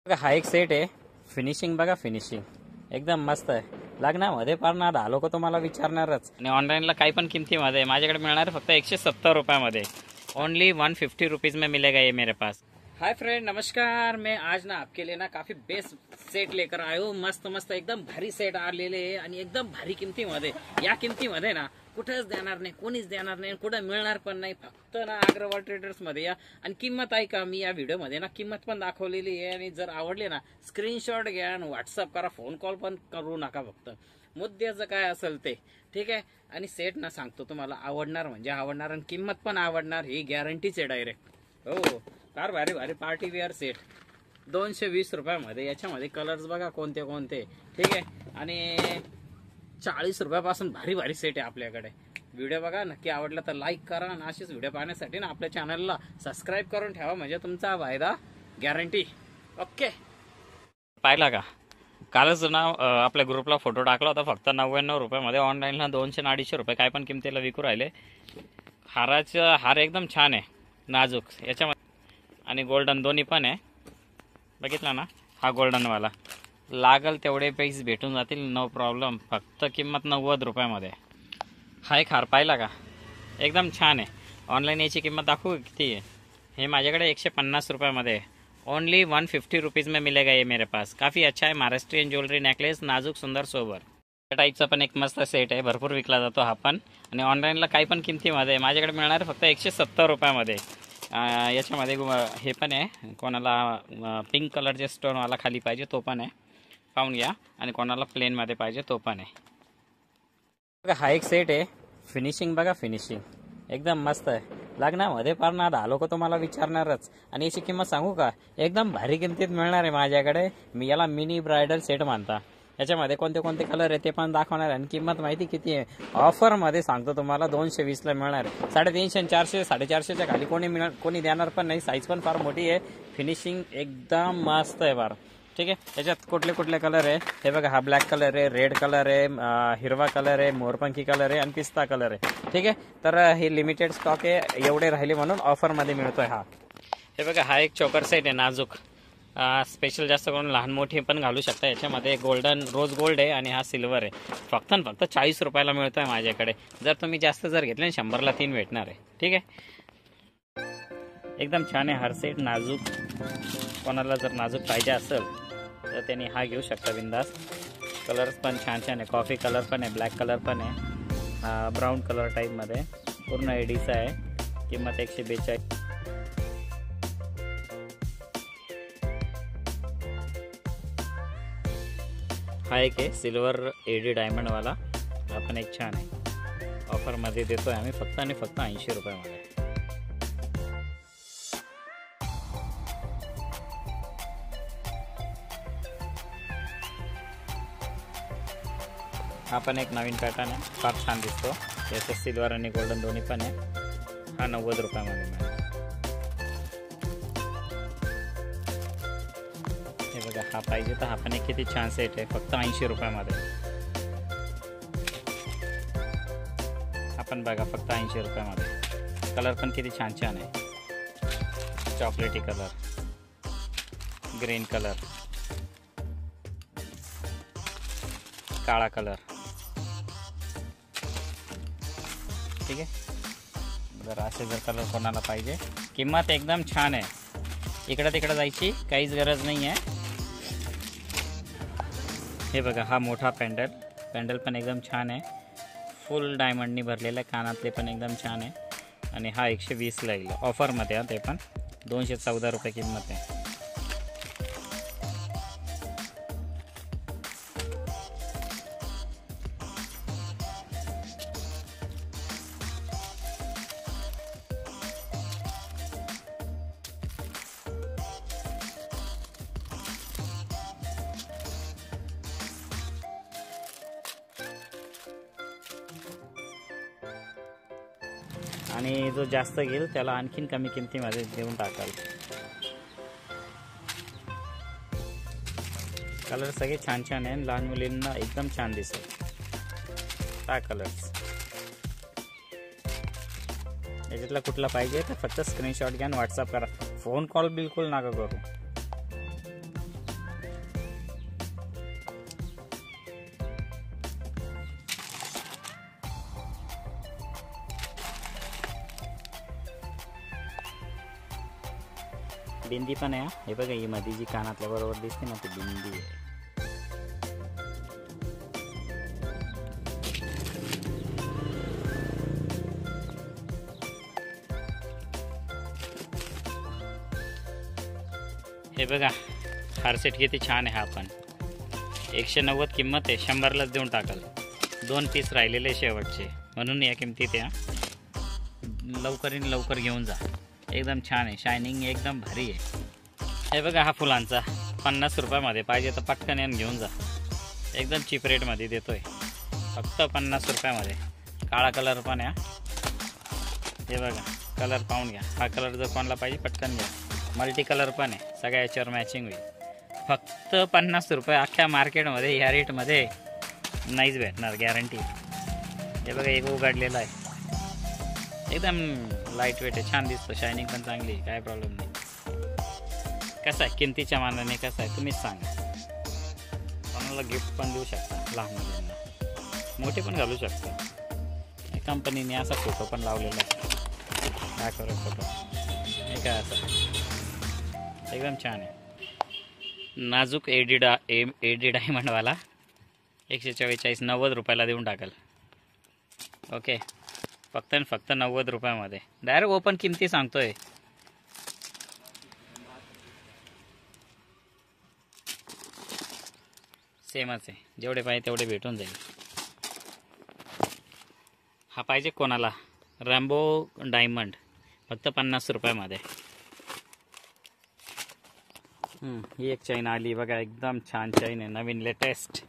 बघा हा एक सेट आहे. फिनिशिंग बघा, फिनिशिंग एकदम मस्त आहे. लग्नामध्ये पारणार हा लोक तुम्हाला विचारणारच. आणि ऑनलाइनला काही पण किमतीमध्ये माझ्याकडे मिळणार फक्त 170 रुपयामध्ये. ओनली 150 रुपीज में मिलेगा ये मेरे पास. हाय फ्रेंड, नमस्कार. मैं आज ना आपके लिए ना काफी बेस्ट सेट लेकर आयो. मस्त मस्त एकदम भारी सेट आलेले आणि एकदम भारी किमतीमध्ये. या किमतीमध्ये ना कुठेच देणार नाही, कोणीच देणार नाही, कुठं मिळणार पण नाही. फक्त ना अग्रवाल ट्रेडर्स मध्ये या. आणि किंमत आहे का, मी या व्हिडिओ मध्ये ना किंमत पण दाखवलेली आहे. आणि जर आवडले ना स्क्रीनशॉट घ्या आणि व्हॉट्सअप करा, फोन कॉल पण करू नका. फक्त मुद्द्याचं काय असेल ते ठीक आहे. आणि सेट ना सांगतो तुम्हाला आवडणार म्हणजे आवडणार आणि किंमत पण आवडणार, ही गॅरंटीच आहे डायरेक्ट. हो, फार भारी भारी पार्टी वेअर सेट 220 रुपयामध्ये. याच्यामध्ये कलर्स बघा कोणते कोणते ठीक आहे. आणि 40 रुपयापासून भारी भारी सेट आहे आपल्याकडे. व्हिडिओ बघा, नक्की आवडला तर लाईक करा आणि असेच व्हिडिओ पाहण्यासाठी ना आपल्या चॅनलला सबस्क्राईब करून ठेवा, म्हणजे तुमचा फायदा गॅरंटी. ओके, पाहिला का? कालच ना आपल्या ग्रुपला फोटो टाकला होता. फक्त 99 रुपयामध्ये ऑनलाईनला 200 आणि 250 रुपये काय पण किमतीला विकू राहिले. हाराचं हार एकदम छान आहे, नाजूक याच्यामध्ये आणि गोल्डन दोन्ही पण आहे. बघितला ना, हा गोल्डनवाला लागल तेवढे पैसे भेटून जातील, नो प्रॉब्लेम. फक्त किंमत 90 रुपयामध्ये. हा एक हार पाहिला का? एकदम छान आहे. ऑनलाईन याची किंमत दाखवू किती आहे? हे माझ्याकडे 150 रुपयामध्ये आहे. ओनली 150 रुपीज में मिलेगा ये मेरे पास. काफ़ी अच्छा है. महाराष्ट्रीयन ज्वेलरी नेकलेस, नाजूक सुंदर सोबर. या टाईपचा पण एक मस्त सेट आहे, भरपूर विकला जातो हा पण. आणि ऑनलाईनला काही पण किमतीमध्ये माझ्याकडे मिळणार फक्त 170 रुपयामध्ये. याच्यामध्ये हे पण आहे, कोणाला पिंक कलरचे स्टोनवाला खाली पाहिजे तो पण आहे, पाहून घ्या. आणि कोणाला प्लेनमध्ये पाहिजे तो पण आहे. बघा हा एक सेट आहे. फिनिशिंग बघा, फिनिशिंग एकदम मस्त आहे. लग्नामध्ये पारणार हा लोक तुम्हाला विचारणारच. आणि याची किंमत सांगू का? एकदम भारी किमतीत मिळणार आहे माझ्याकडे. मी याला मिनी ब्रायडल सेट मानता. याच्यामध्ये कोणते कोणते कलर आहे ते पण दाखवणार आहे. आणि किंमत माहिती किती आहे? ऑफरमध्ये सांगतो तुम्हाला 220ला मिळणार आहे. 350, 400, 450च्या खाली कोणी देणार पण नाही. साईज पण फार मोठी आहे. फिनिशिंग एकदम मस्त आहे फार ठीक आहे. याच्यात कुठले कुठले कलर आहे हे बघा. हा ब्लॅक कलर आहे, रेड कलर आहे, हिरवा कलर आहे, मोरपंखी कलर आहे आणि पिस्ता कलर आहे ठीक आहे. तर हे लिमिटेड स्टॉक आहे, एवढे राहिले म्हणून ऑफरमध्ये मिळतोय हा. हे बघा हा एक चोकर सेट आहे, नाजूक स्पेशल. जास्त करून लहान मोठी पण घालू शकता. याच्यामध्ये गोल्डन रोज गोल्ड आहे आणि हा सिल्वर आहे. फक्त 40 रुपयाला मिळतोय माझ्याकडे. जर तुम्ही जास्त जर घेतले 100ला 3 भेटणार आहे ठीक आहे. एकदम छान आहे हर सेट, नाजूक. कोणाला जर नाजूक पाहिजे असेल तर त्यांनी हा घेऊ शकता बिंदास. कलर्स पण छान छान आहे. कॉफी कलर पण आहे, ब्लॅक कलर पण आहे, ब्राऊन कलर टाईपमध्ये. पूर्ण एडीचा आहे. किंमत 142. हा एक आहे सिल्वर एडी डायमंडवाला. हा पण एक छान आहे. ऑफरमध्ये देतोय आम्ही फक्त आणि फक्त 80 रुपयामध्ये. हा पण एक नवीन पॅटर्न आहे, फार छान दिसतो. याचं सिल्वर आणि गोल्डन दोन्ही पण आहे. हा 90 रुपयामध्ये मिळेल. हे बघा, हा पाहिजे तर हा पण एक किती छान सेट आहे, फक्त 80 रुपयामध्ये. हा पण बघा फक्त 80 रुपयामध्ये. कलर पण किती छान छान आहे. चॉकलेटी कलर, ग्रीन कलर, काळा कलर ठीक आहे. जर असे जर कलर कोणाला पाहिजे, किंमत एकदम छान आहे. इकडं तिकडं जायची काहीच गरज नाही आहे. हे बघा हा मोठा पॅन्डल पण एकदम छान आहे. फुल डायमंडनी भरलेला आहे. कानातले पण एकदम छान आहे. आणि हा 120ला येईल ऑफरमध्ये. ते पण 214 रुपये किंमत आहे. आणि जो जास्त घेईल त्याला आणखीन कमी किमतीमध्ये देऊन टाकाल. कलर सगळे छान छान आहे. लहान मुलींना एकदम छान दिसेल. हा कलर्स याच्यातला कुठला पाहिजे तर फक्त स्क्रीनशॉट घ्या आणि व्हॉट्सअप करा. फोन कॉल बिलकुल नका करू. बिंदी पण आहे. हे बघा, ही मध्ये जी कानातल्या बरोबर दिसते ना, ती बिंदी आहे. हे बघा, हार सेट किती छान आहे. हा पण 190 किंमत आहे, 100लाच देऊन टाकाल. 2 पीस राहिलेले शेवटचे, म्हणून या किमतीत या. लवकरीन लवकर घेऊन जा. एकदम छान आहे, शायनिंग एकदम भारी आहे. हे बघा, हा फुलांचा 50 रुपयामध्ये. पाहिजे तर पटकन यान घेऊन जा. एकदम चीप रेटमध्ये देतोय, फक्त 50 रुपयामध्ये. काळा कलर पण आहे. हे बघा, कलर पाहून घ्या. हा कलर जर कोणाला पाहिजे पटकन घ्या. मल्टी कलर पण आहे, सगळ्या याच्यावर मॅचिंग होईल. फक्त 50 रुपये. अख्ख्या मार्केटमध्ये या रेटमध्ये नाहीच भेटणार, गॅरंटी. हे बघा, एक उघडलेला आहे, एकदम लाईट वेट आहे, छान दिसतो, शायनिंग पण चांगली आहे, काय प्रॉब्लेम नाही. कसं आहे किमतीच्या मानाने, कसं आहे तुम्हीच सांगा. कोणाला गिफ्ट पण देऊ शकता, लहान मुलांना, मोठे पण घालू शकता. कंपनीने असा फोटो पण लावलेला आहे, दाखवला फोटो. हे काय असं एकदम छान आहे. नाजूक एडी डायमंडवाला 144, 90 रुपयाला देऊन टाकाल. ओके, फक्त आणि फक्त 90 रुपयामध्ये. डायरेक्ट ओपन किमती सांगतोय. सेमच आहे, जेवढे पाहिजे तेवढे भेटून जाईल. हा पाहिजे कोणाला, रॅम्बो डायमंड, फक्त 50 रुपयामध्ये. ही एक चैन आली बघा, एकदम छान चैन आहे, नवीन लेटेस्ट.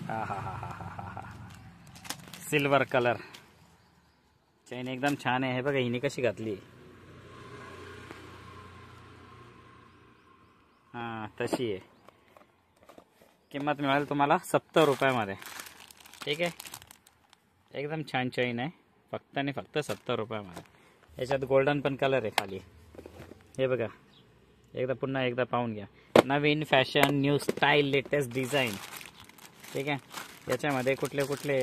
हा हा हा हा हा हा, सिल्वर कलर चैन एकदम छान आहे. हे बघा, हिने कशी घातली. हां, तशी आहे. किंमत मिळेल तुम्हाला 70 रुपयामध्ये. ठीक आहे, एकदम छान चैन आहे, फक्त आणि फक्त 70 रुपयामध्ये. याच्यात गोल्डन पण कलर आहे खाली. हे बघा, पुन्हा एकदा पाहून घ्या. नवीन fashion, new style, latest design. ठीक आहे, याच्यामध्ये कुठले कुठले.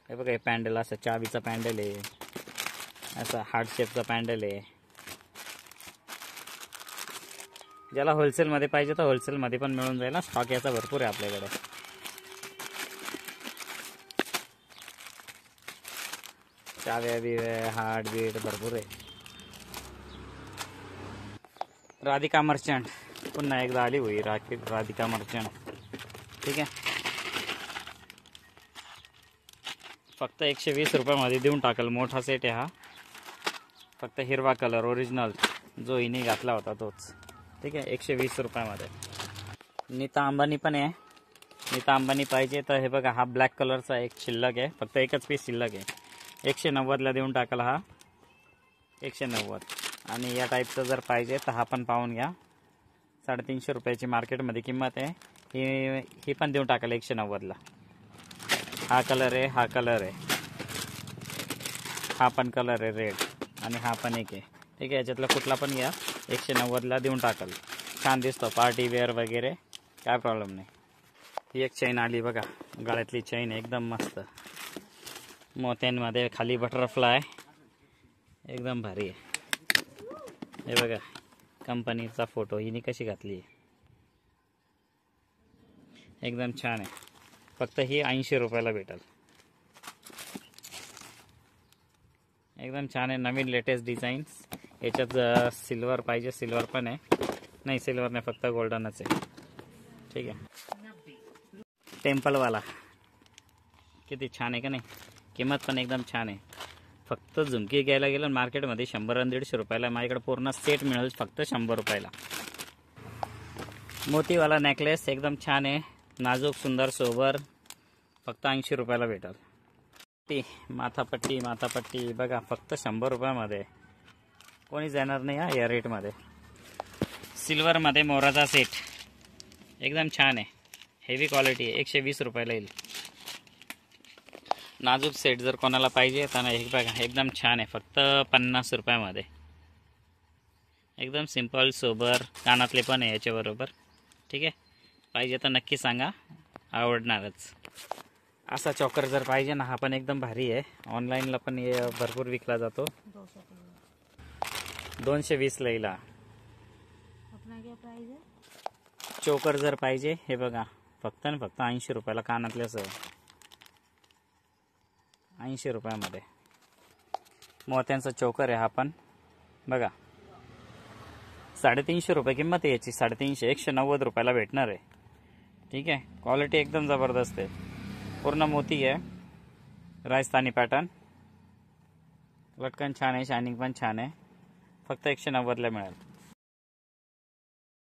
हे बघा, हे पॅन्डल असं चावीचा पॅन्डल आहे, असा हार्ट शेपचा पॅन्डल आहे. ज्याला होलसेलमध्ये पाहिजे तर होलसेलमध्ये पण मिळून जाईल ना, स्टॉक याचा भरपूर आहे आपल्याकडे. चाव्या बिव्या, हार्ट बीट भरपूर आहे. राधिका मर्चंट पुन्हा एकदा आली हुई, राधिका मर्चंट. ठीक आहे, फक्त 120 रुपयामध्ये देऊन टाकाल. मोठा सेट आहे हा, फक्त हिरवा कलर ओरिजिनल, जो हिने घातला होता तोच. ठीक आहे, 120 रुपयामध्ये. नीता अंबानी पण आहे. नीता अंबानी पाहिजे तर हे बघा, हा ब्लॅक कलरचा एक शिल्लक आहे, फक्त एकच पीस शिल्लक आहे. 190ला देऊन टाकाल हा, 190. आणि या टाईपचं जर पाहिजे तर हा पण पाहून घ्या, 350 रुपयाची मार्केटमध्ये किंमत आहे. ही पण देऊन टाकाल 190ला. हा कलर आहे, हा कलर आहे, हा पण कलर आहे रेड, आणि हा पण एक आहे. ठीक आहे, याच्यातला कुठला पण घ्या, 190ला देऊन टाकाल. छान दिसतो, पार्टी वेअर वगैरे, काय प्रॉब्लेम नाही. ही एक चैन आली बघा, गळ्यातली चैन एकदम मस्त, मोत्यांमध्ये खाली बटरफ्लाय, एकदम भारी आहे. हे बघा, कंपनीचा फोटो, हिने कशी घातली आहे, एकदम छान आहे. फक्त ही 80 रुपयाला भेटेल. एकदम छान आहे, नवीन लेटेस्ट डिझाईन्स. याच्यात सिल्वर पाहिजे, सिल्वर पण आहे. नाही, सिल्वर नाही, फक्त गोल्डनच आहे. ठीक आहे, टेम्पलवाला किती छान आहे का नाही. किंमत पण एकदम छान आहे. फक्त झुमकी घ्यायला गेलं मार्केटमध्ये 100 आणि 150 रुपयाला. माझ्याकडे पूर्ण सेट मिळेल फक्त 100 रुपयाला. मोतीवाला नेकलेस एकदम छान आहे, नाजूक, सुंदर, सोबर, फक्त 80 रुपयाला भेटेल. माथापट्टी बघा, फक्त 100 रुपयामध्ये. कोणीच येणार नाही हा या रेटमध्ये. सिल्वरमध्ये मोराचा सेट एकदम छान आहे, हेवी क्वालिटी आहे, 120 रुपयाला येईल. नाजूक सेट जर कोणाला पाहिजे तर हे बघा, एकदम छान आहे, फक्त 50 रुपयामध्ये. एकदम सिंपल, सोबर, कानातले पण आहे याच्याबरोबर. ठीक आहे, पाहिजे तर नक्की सांगा, आवडणारच. असा चॉकर जर पाहिजे ना, हा पण एकदम भारी आहे. ऑनलाईनला पण हे भरपूर विकला जातो. 220 लईला. अपना क्या प्राइस है? चोकर जर पाहिजे हे बघा फक्त आणि फक्त 80 रुपयाला कानातल्यासह. 80 रुपयामध्ये मोत्यांचा चोकर आहे हा पण बघा. 350 रुपये किंमत आहे याची. 350 190 रुपयाला भेटणार आहे. ठीक आहे. क्वालिटी एकदम जबरदस्त आहे. पूर्ण मोती आहे. राजस्थानी पॅटर्न. लटकन छान आहे. शायनिंग पण छान आहे. फक्त 190ला मिळेल.